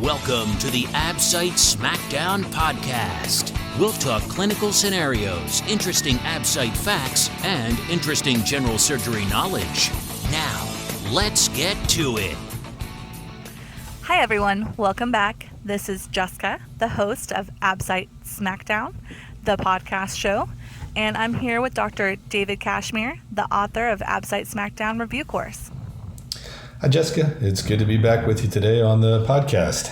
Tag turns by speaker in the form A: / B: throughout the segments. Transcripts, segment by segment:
A: Welcome to the Absite Smackdown podcast. We'll talk clinical scenarios, interesting Absite facts, and interesting general surgery knowledge. Now, let's get to it.
B: Hi everyone, welcome back. This is Jessica, the host of Absite Smackdown, the podcast show, and I'm here with Dr. David Cashmere, the author of Absite Smackdown Review Course.
C: Hi Jessica, it's good to be back with you today on the podcast.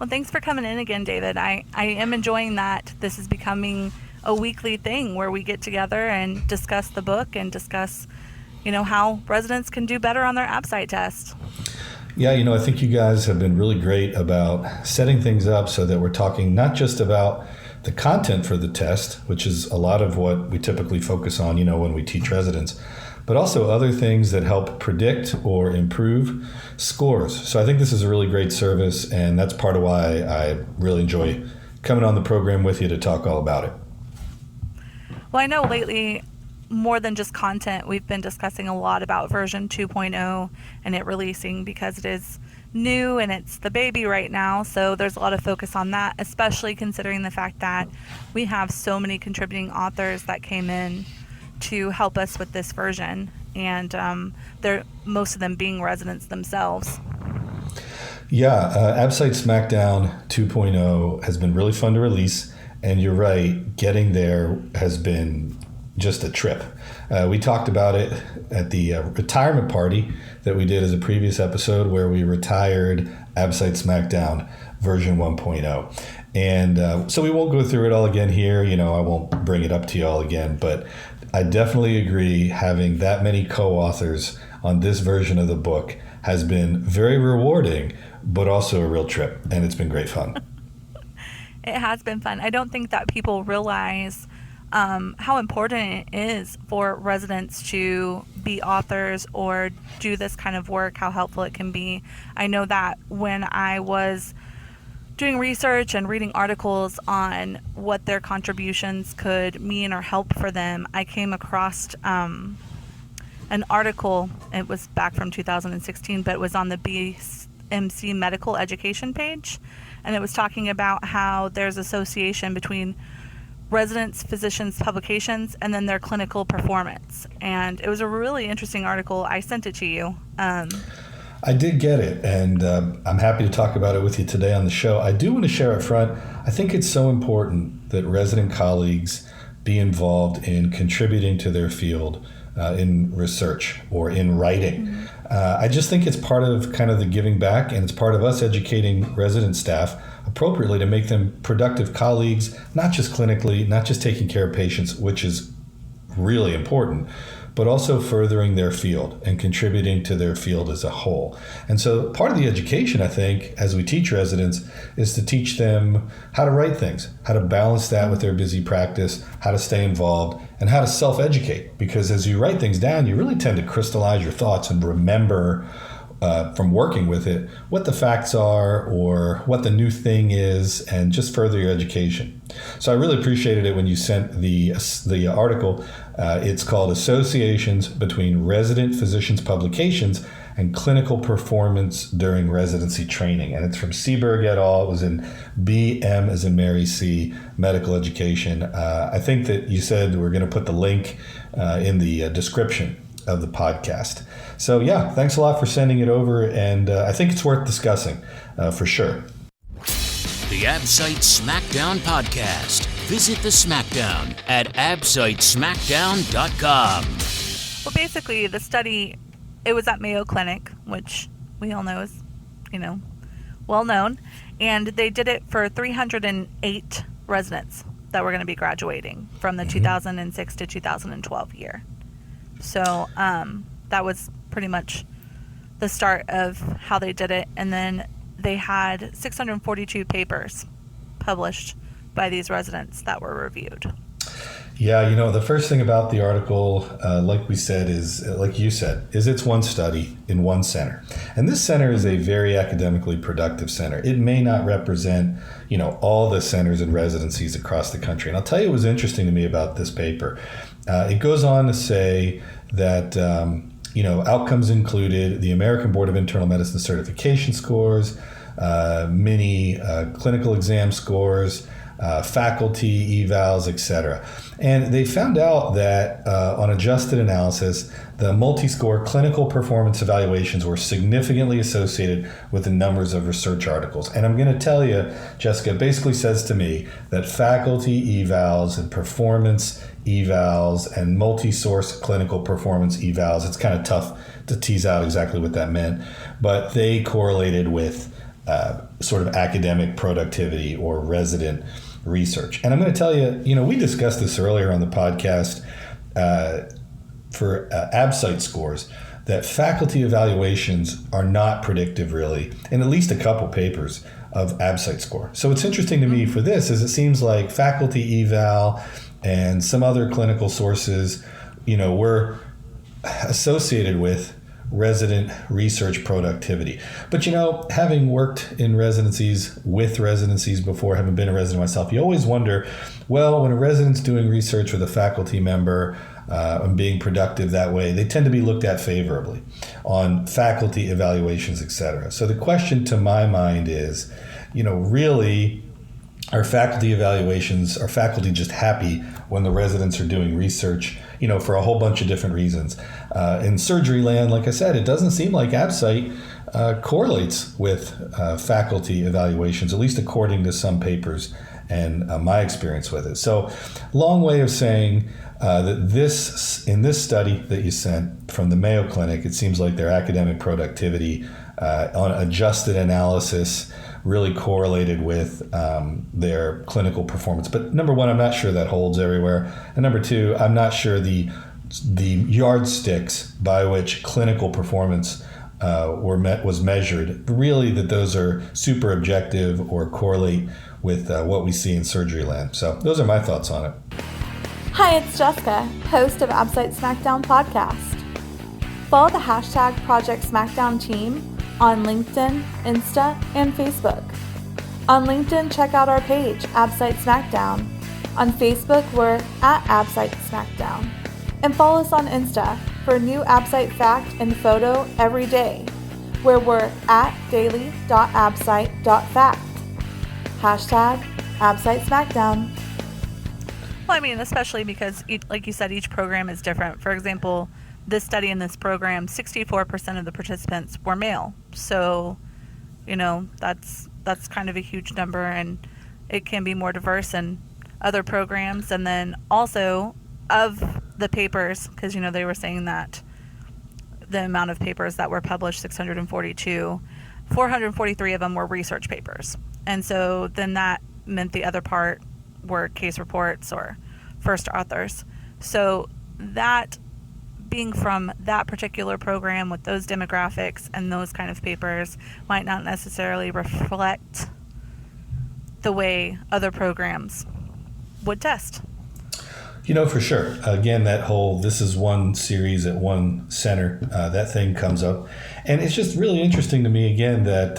B: Well, thanks for coming in again, David. I am enjoying that this is becoming a weekly thing where we get together and discuss the book and discuss, how residents can do better on their Absite test.
C: Yeah, I think you guys have been really great about setting things up so that we're talking not just about the content for the test, which is a lot of what we typically focus on, when we teach residents, but also other things that help predict or improve scores. So I think this is a really great service, and that's part of why I really enjoy coming on the program with you to talk all about it.
B: Well, I know lately, more than just content, we've been discussing a lot about version 2.0 and it releasing because it is new and it's the baby right now. So there's a lot of focus on that, especially considering the fact that we have so many contributing authors that came in to help us with this version, and they're most of them being residents themselves.
C: Yeah, Absite Smackdown 2.0 has been really fun to release, and you're right, getting there has been just a trip. We talked about it at the retirement party that we did as a previous episode where we retired Absite Smackdown version 1.0. And so we won't go through it all again here. I won't bring it up to you all again, but I definitely agree having that many co-authors on this version of the book has been very rewarding, but also a real trip, and it's been great fun.
B: It has been fun. I don't think that people realize how important it is for residents to be authors or do this kind of work, how helpful it can be. I know that when I was doing research and reading articles on what their contributions could mean or help for them, I came across an article. It was back from 2016, but it was on the BMC medical education page, and it was talking about how there's association between residents, physicians' publications, and then their clinical performance. And it was a really interesting article. I sent it to you.
C: I did get it, and I'm happy to talk about it with you today on the show. I do want to share up front, I think it's so important that resident colleagues be involved in contributing to their field in research or in writing. Mm-hmm. I just think it's part of kind of the giving back, and it's part of us educating resident staff appropriately to make them productive colleagues, not just clinically, not just taking care of patients, which is really important, but also furthering their field and contributing to their field as a whole. And so part of the education, I think, as we teach residents, is to teach them how to write things, how to balance that with their busy practice, how to stay involved, and how to self-educate. Because as you write things down, you really tend to crystallize your thoughts and remember from working with it what the facts are or what the new thing is, and just further your education. So I really appreciated it when you sent the article. It's called Associations Between Resident Physicians' Publications and Clinical Performance During Residency Training. And it's from Seberg et al. It was in BM as in Mary C, Medical Education. I think that you said we're going to put the link in the description of the podcast. So yeah, thanks a lot for sending it over, and I think it's worth discussing for sure.
A: The Absite Smackdown podcast. Visit the Smackdown at absitesmackdown.com.
B: Well, basically, the study, it was at Mayo Clinic, which we all know is, well known, and they did it for 308 residents that were going to be graduating from the 2006 to 2012 year. So that was pretty much the start of how they did it. And then they had 642 papers published by these residents that were reviewed.
C: Yeah, the first thing about the article, like you said, is it's one study in one center. And this center is a very academically productive center. It may not represent, all the centers and residencies across the country. And I'll tell you what was interesting to me about this paper. It goes on to say that outcomes included the American Board of Internal Medicine certification scores, mini clinical exam scores, faculty evals, etc. And they found out that on adjusted analysis, the multi-score clinical performance evaluations were significantly associated with the numbers of research articles. And I'm going to tell you, Jessica, basically says to me that faculty evals and performance evals and multi-source clinical performance evals, it's kind of tough to tease out exactly what that meant, but they correlated with sort of academic productivity or resident research. And I'm going to tell you, we discussed this earlier on the podcast for Absite scores, that faculty evaluations are not predictive really in at least a couple papers of Absite score. So what's interesting to me for this is it seems like faculty eval and some other clinical sources, were associated with resident research productivity. But having worked in residencies before, having been a resident myself, you always wonder, well, when a resident's doing research with a faculty member and being productive that way, they tend to be looked at favorably on faculty evaluations, etc. So the question to my mind is, really, are faculty evaluations, are faculty just happy when the residents are doing research, for a whole bunch of different reasons? In surgery land, like I said, it doesn't seem like Absite correlates with faculty evaluations, at least according to some papers and my experience with it. So long way of saying that in this study that you sent from the Mayo Clinic, it seems like their academic productivity on adjusted analysis really correlated with their clinical performance. But number one, I'm not sure that holds everywhere. And number two, I'm not sure the yardsticks by which clinical performance was measured, really that those are super objective or correlate with what we see in surgery land. So those are my thoughts on it.
B: Hi, it's Jessica, host of Absite Smackdown podcast. Follow the hashtag Project Smackdown team on LinkedIn, Insta, and Facebook. On LinkedIn, check out our page, Absite Smackdown. On Facebook, we're at Absite Smackdown. And follow us on Insta for a new Absite fact and photo every day, where we're at daily.absite.fact. Hashtag Absite Smackdown. Well, especially because, like you said, each program is different. For example, this study in this program, 64% of the participants were male. So, that's kind of a huge number, and it can be more diverse in other programs. And then also of the papers, because, they were saying that the amount of papers that were published, 642, 443 of them were research papers. And so then that meant the other part were case reports or first authors. So that being from that particular program with those demographics and those kind of papers might not necessarily reflect the way other programs would test.
C: For sure. Again, that whole, this is one series at one center, that thing comes up. And it's just really interesting to me, again, that,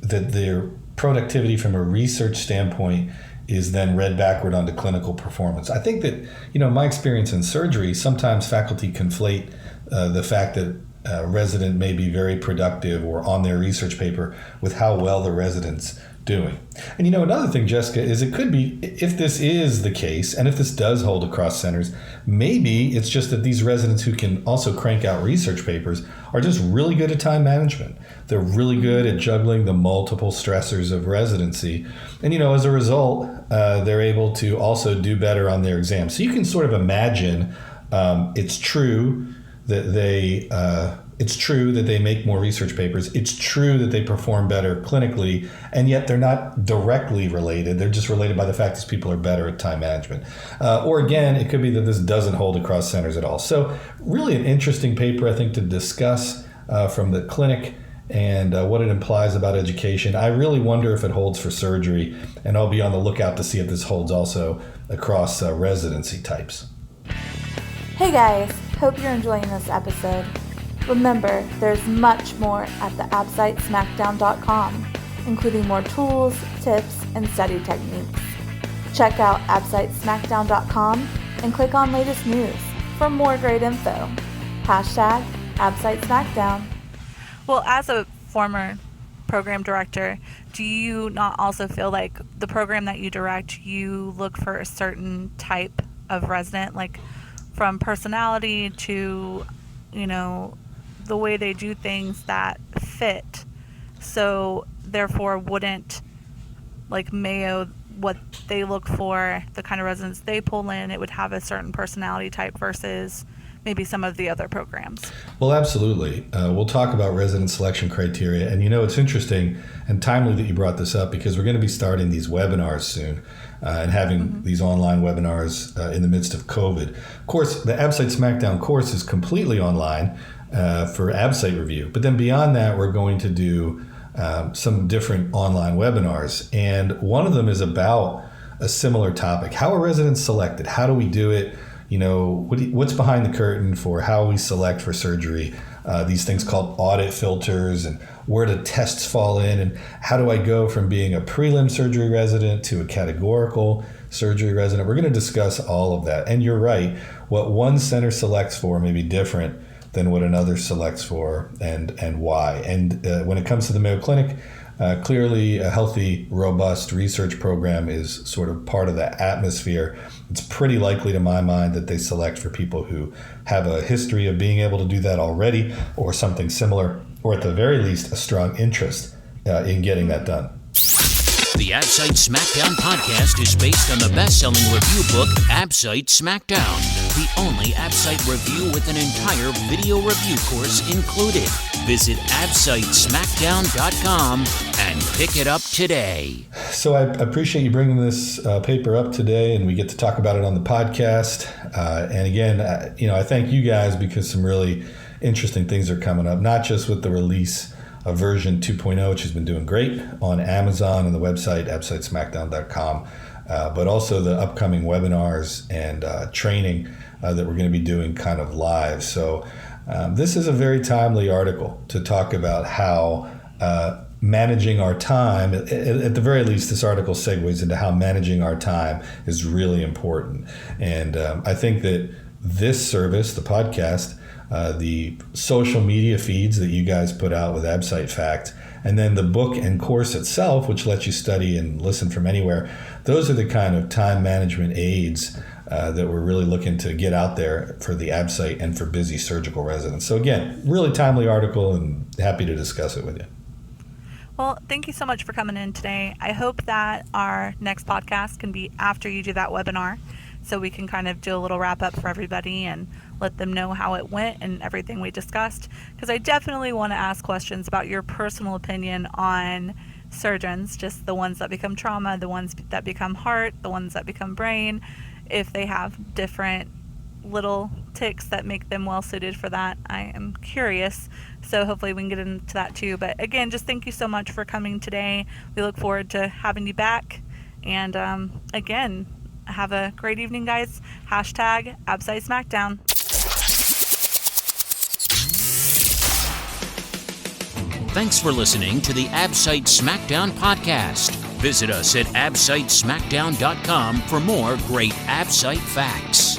C: that their productivity from a research standpoint is then read backward onto clinical performance. I think that, my experience in surgery, sometimes faculty conflate the fact that a resident may be very productive or on their research paper with how well the resident's doing. And another thing, Jessica, is it could be, if this is the case, and if this does hold across centers, maybe it's just that these residents who can also crank out research papers are just really good at time management. They're really good at juggling the multiple stressors of residency. And, as a result, they're able to also do better on their exams. So you can sort of imagine it's true that they make more research papers. It's true that they perform better clinically, and yet they're not directly related. They're just related by the fact that people are better at time management. Or again, it could be that this doesn't hold across centers at all. So really an interesting paper, I think, to discuss from the clinic and what it implies about education. I really wonder if it holds for surgery, and I'll be on the lookout to see if this holds also across residency types.
B: Hey guys, hope you're enjoying this episode. Remember, there's much more at the AbsiteSmackdown.com, including more tools, tips, and study techniques. Check out AbsiteSmackdown.com and click on latest news. for more great info. Hashtag Absite Smackdown. Well, as a former program director, do you not also feel like the program that you direct, you look for a certain type of resident, like from personality to, the way they do things that fit, so therefore wouldn't like Mayo, what they look for, the kind of residents they pull in, it would have a certain personality type versus maybe some of the other programs?
C: Well, absolutely. We'll talk about resident selection criteria. And it's interesting and timely that you brought this up, because we're going to be starting these webinars soon and having these online webinars in the midst of COVID. Of course, the Absite Smackdown course is completely online for Absite review. But then beyond that, we're going to do some different online webinars. And one of them is about a similar topic. How are residents selected? How do we do it? What's behind the curtain for how we select for surgery? These things called audit filters, and where do tests fall in, and how do I go from being a prelim surgery resident to a categorical surgery resident? We're going to discuss all of that. And you're right, what one center selects for may be different than what another selects for, and why. And when it comes to the Mayo Clinic, clearly a healthy, robust research program is sort of part of the atmosphere. It's pretty likely to my mind that they select for people who have a history of being able to do that already, or something similar, or at the very least, a strong interest in getting that done.
A: The Absite Smackdown podcast is based on the best-selling review book, Absite Smackdown, the only Absite review with an entire video review course included. Visit AbsiteSmackdown.com and pick it up today.
C: So I appreciate you bringing this paper up today, and we get to talk about it on the podcast. And again, I thank you guys, because some really interesting things are coming up, not just with the release of version 2.0, which has been doing great on Amazon and the website AbsiteSmackdown.com, but also the upcoming webinars and training that we're going to be doing kind of live. So this is a very timely article to talk about how managing our time, at the very least, this article segues into how managing our time is really important. And I think that this service, the podcast, the social media feeds that you guys put out with Absite Fact, and then the book and course itself, which lets you study and listen from anywhere, those are the kind of time management aids that we're really looking to get out there for the Absite and for busy surgical residents. So again, really timely article, and happy to discuss it with you.
B: Well, thank you so much for coming in today. I hope that our next podcast can be after you do that webinar, so we can kind of do a little wrap up for everybody and let them know how it went and everything we discussed, because I definitely want to ask questions about your personal opinion on surgeons, just the ones that become trauma, the ones that become heart, the ones that become brain, if they have different little ticks that make them well suited for that. I am curious, so hopefully we can get into that too. But again, just thank you so much for coming today. We look forward to having you back, and again, have a great evening, guys. Hashtag Absite Smackdown.
A: Thanks for listening to the Absite Smackdown podcast. Visit us at AbsiteSmackdown.com for more great Absite facts.